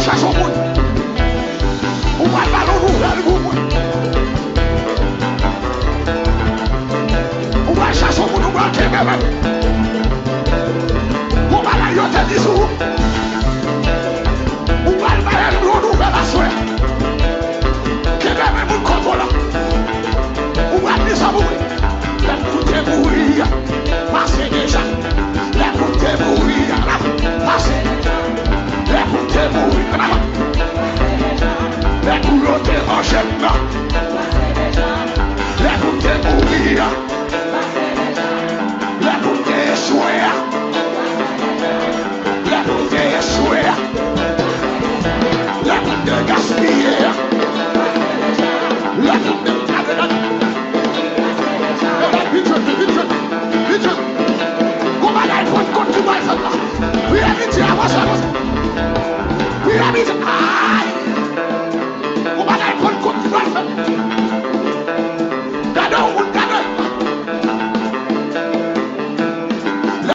chercher au monde. On va pas le nouvelle pour moi. On va chercher au monde, on va te on va la yote disou. On va le faire une nouvelle à souhait. Que même mon contrôle. On va dire ça pour lui. L'écoutez mourir. Passez déjà. L'écoutez mourir. Passez déjà. L'écoutez mourir. L'écoutez en chaîne. L'écoutez mourir. L'écoutez souhait. L'écoutez souhait. L'écoutez gaspiller. L'écoutez we have it here,